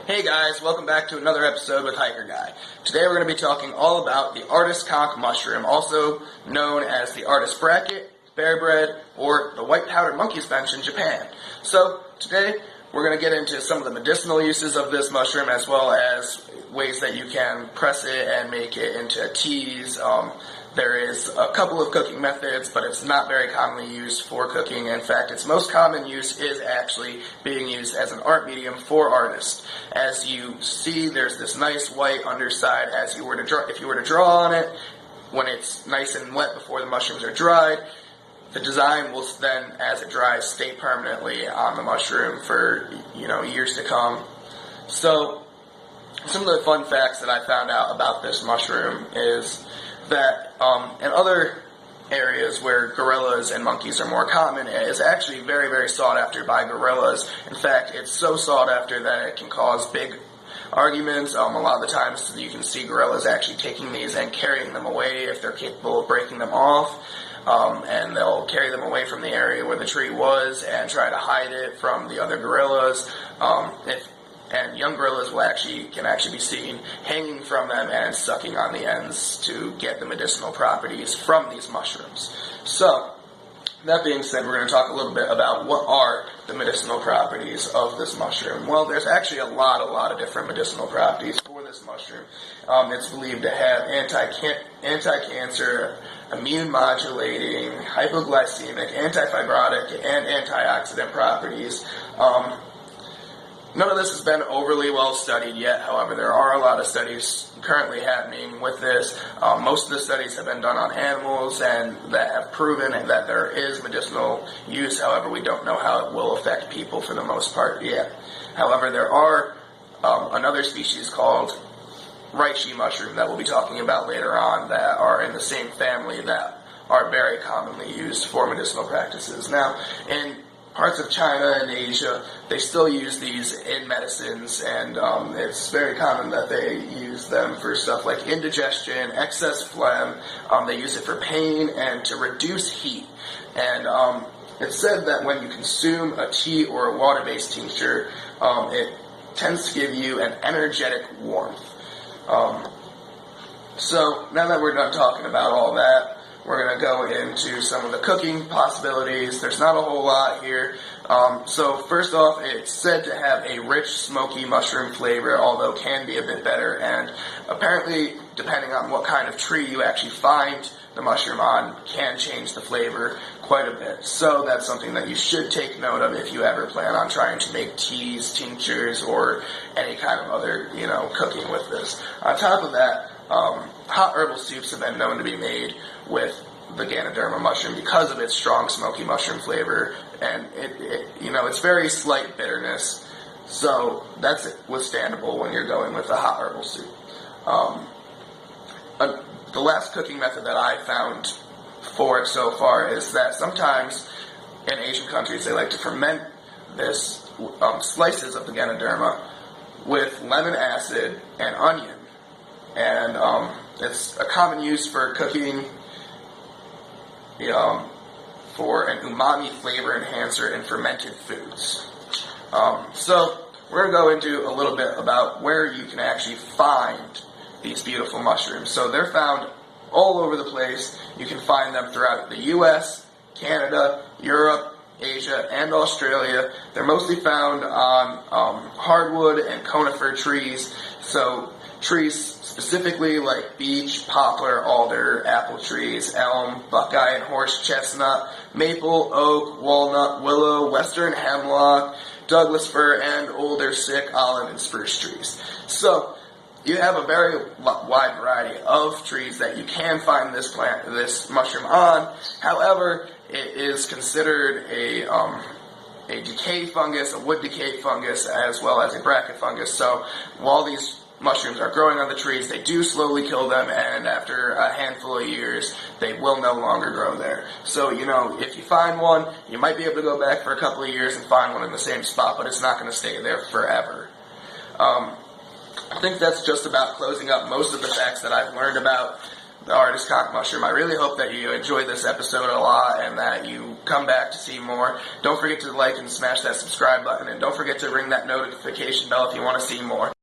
Hey guys, welcome back to another episode with Hiker Guy. Today we're going to be talking all about the ARTIST CONK mushroom, also known as the artist bracket, bear bread, or the white powdered monkey's bench in Japan. So today we're going to get into some of the medicinal uses of this mushroom, as well as ways that you can press it and make it into teas. There is a couple of cooking methods, but it's not very commonly used for cooking. In fact, its most common use is actually being used as an art medium for artists. As you see, there's this nice white underside. If you were to draw on it, when it's nice and wet before the mushrooms are dried, the design will then, as it dries, stay permanently on the mushroom for years to come. So, some of the fun facts that I found out about this mushroom is that in other areas where gorillas and monkeys are more common, it is actually very, very sought after by gorillas. In fact, it's so sought after that it can cause big arguments. A lot of the times you can see gorillas actually taking these and carrying them away if they're capable of breaking them off. And they'll carry them away from the area where the tree was and try to hide it from the other gorillas. And young gorillas can actually be seen hanging from them and sucking on the ends to get the medicinal properties from these mushrooms. So, that being said, we're going to talk a little bit about what are the medicinal properties of this mushroom. Well, there's actually a lot of different medicinal properties for this mushroom. It's believed to have anti-cancer, immune modulating, hypoglycemic, anti-fibrotic, and antioxidant properties. None of this has been overly well studied yet. However, there are a lot of studies currently happening with this. Most of the studies have been done on animals and that have proven that there is medicinal use. However, we don't know how it will affect people for the most part yet. However, there are another species called reishi mushroom that we'll be talking about later on that are in the same family that are very commonly used for medicinal practices. Now, in parts of China and Asia, they still use these in medicines, and it's very common that they use them for stuff like indigestion, excess phlegm. They use it for pain and to reduce heat. And it's said that when you consume a tea or a water-based tincture, it tends to give you an energetic warmth. So now that we're done talking about all that, we're going to go into some of the cooking possibilities. There's not a whole lot here. So first off, it's said to have a rich, smoky mushroom flavor, although can be a bit better. And apparently, depending on what kind of tree you actually find the mushroom on, can change the flavor quite a bit. So that's something that you should take note of if you ever plan on trying to make teas, tinctures, or any kind of other, cooking with this. On top of that, hot herbal soups have been known to be made with the Ganoderma mushroom because of its strong smoky mushroom flavor, and it's very slight bitterness, so that's withstandable when you're going with a hot herbal soup. The last cooking method that I found for it so far is that sometimes in Asian countries they like to ferment this slices of the Ganoderma with lemon acid and onion. And it's a common use for cooking, for an umami flavor enhancer in fermented foods. So we're going to go into a little bit about where you can actually find these beautiful mushrooms. So they're found all over the place. You can find them throughout the U.S., Canada, Europe, Asia, and Australia. They're mostly found on hardwood and conifer trees. So trees specifically like beech, poplar, alder, apple trees, elm, buckeye and horse chestnut, maple, oak, walnut, willow, western hemlock, Douglas fir, and older sick olive and spruce trees. So you have a very wide variety of trees that you can find this mushroom on. However, it is considered a decay fungus, a wood decay fungus, as well as a bracket fungus. So while these mushrooms are growing on the trees, they do slowly kill them, and after a handful of years, they will no longer grow there. So, if you find one, you might be able to go back for a couple of years and find one in the same spot, but it's not going to stay there forever. I think that's just about closing up most of the facts that I've learned about the Artist Conk mushroom. I really hope that you enjoyed this episode a lot and that you come back to see more. Don't forget to like and smash that subscribe button, and don't forget to ring that notification bell if you want to see more.